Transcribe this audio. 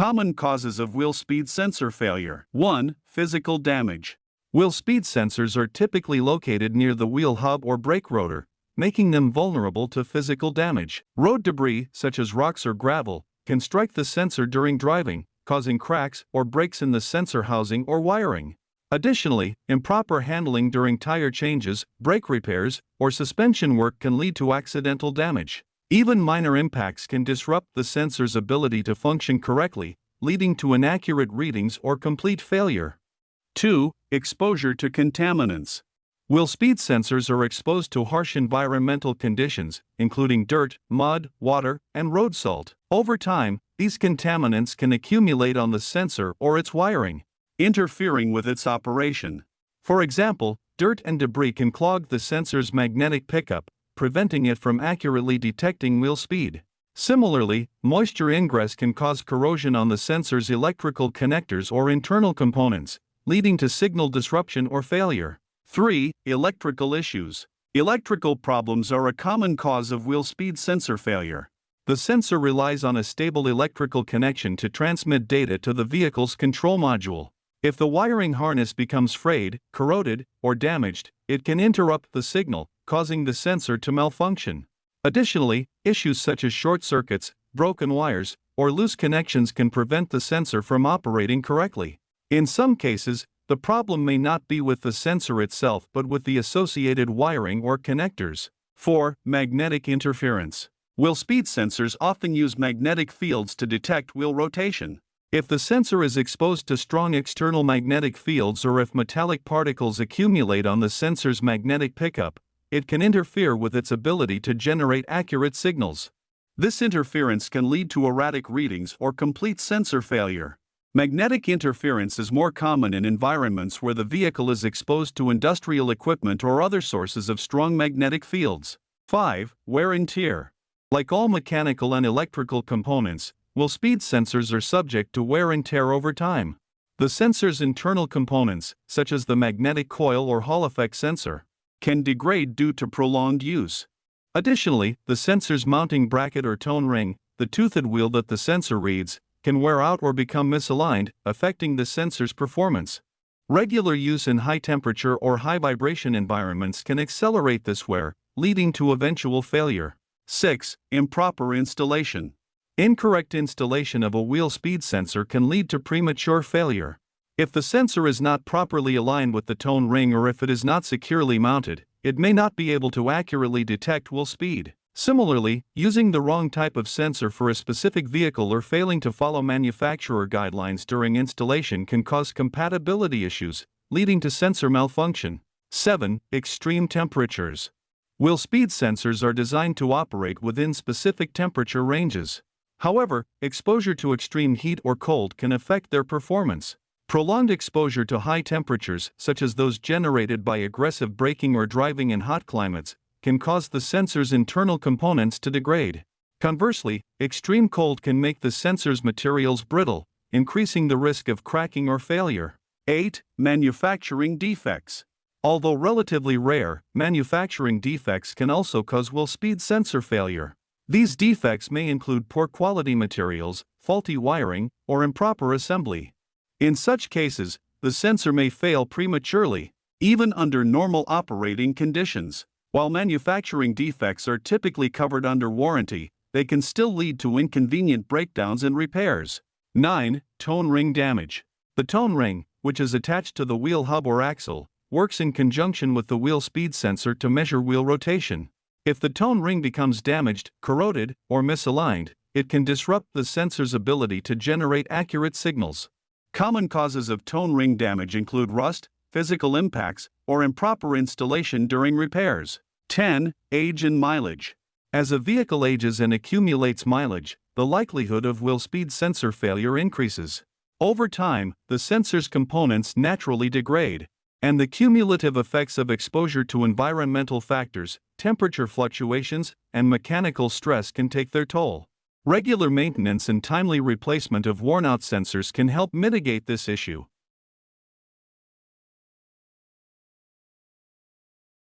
Common causes of wheel speed sensor failure. 1. Physical damage. Wheel speed sensors are typically located near the wheel hub or brake rotor, making them vulnerable to physical damage. Road debris, such as rocks or gravel, can strike the sensor during driving, causing cracks or breaks in the sensor housing or wiring. Additionally, improper handling during tire changes, brake repairs, or suspension work can lead to accidental damage. Even minor impacts can disrupt the sensor's ability to function correctly, leading to inaccurate readings or complete failure. 2. Exposure to contaminants. Wheel speed sensors are exposed to harsh environmental conditions, including dirt, mud, water, and road salt. Over time, these contaminants can accumulate on the sensor or its wiring, interfering with its operation. For example, dirt and debris can clog the sensor's magnetic pickup, preventing it from accurately detecting wheel speed. Similarly, moisture ingress can cause corrosion on the sensor's electrical connectors or internal components, leading to signal disruption or failure. 3. Electrical issues. Electrical problems are a common cause of wheel speed sensor failure. The sensor relies on a stable electrical connection to transmit data to the vehicle's control module. If the wiring harness becomes frayed, corroded, or damaged, it can interrupt the signal, causing the sensor to malfunction. Additionally, issues such as short circuits, broken wires, or loose connections can prevent the sensor from operating correctly. In some cases, the problem may not be with the sensor itself but with the associated wiring or connectors. 4. Magnetic interference. Wheel speed sensors often use magnetic fields to detect wheel rotation. If the sensor is exposed to strong external magnetic fields or if metallic particles accumulate on the sensor's magnetic pickup, it can interfere with its ability to generate accurate signals. This interference can lead to erratic readings or complete sensor failure. Magnetic interference is more common in environments where the vehicle is exposed to industrial equipment or other sources of strong magnetic fields. 5. Wear and tear. Like all mechanical and electrical components, wheel speed sensors are subject to wear and tear over time. The sensor's internal components, such as the magnetic coil or Hall effect sensor, can degrade due to prolonged use. Additionally, the sensor's mounting bracket or tone ring, the toothed wheel that the sensor reads, can wear out or become misaligned, affecting the sensor's performance. Regular use in high-temperature or high-vibration environments can accelerate this wear, leading to eventual failure. 6. Improper installation. Incorrect installation of a wheel speed sensor can lead to premature failure. If the sensor is not properly aligned with the tone ring or if it is not securely mounted, it may not be able to accurately detect wheel speed. Similarly, using the wrong type of sensor for a specific vehicle or failing to follow manufacturer guidelines during installation can cause compatibility issues, leading to sensor malfunction. 7. Extreme temperatures. Wheel speed sensors are designed to operate within specific temperature ranges. However, exposure to extreme heat or cold can affect their performance. Prolonged exposure to high temperatures, such as those generated by aggressive braking or driving in hot climates, can cause the sensor's internal components to degrade. Conversely, extreme cold can make the sensor's materials brittle, increasing the risk of cracking or failure. 8. Manufacturing defects. Although relatively rare, manufacturing defects can also cause wheel speed sensor failure. These defects may include poor quality materials, faulty wiring, or improper assembly. In such cases, the sensor may fail prematurely, even under normal operating conditions. While manufacturing defects are typically covered under warranty, they can still lead to inconvenient breakdowns and repairs. 9. Tone ring damage. The tone ring, which is attached to the wheel hub or axle, works in conjunction with the wheel speed sensor to measure wheel rotation. If the tone ring becomes damaged, corroded, or misaligned, it can disrupt the sensor's ability to generate accurate signals. Common causes of tone ring damage include rust, physical impacts, or improper installation during repairs. 10. Age and mileage. As a vehicle ages and accumulates mileage, the likelihood of wheel speed sensor failure increases. Over time, the sensor's components naturally degrade, and the cumulative effects of exposure to environmental factors, temperature fluctuations, and mechanical stress can take their toll. Regular maintenance and timely replacement of worn-out sensors can help mitigate this issue.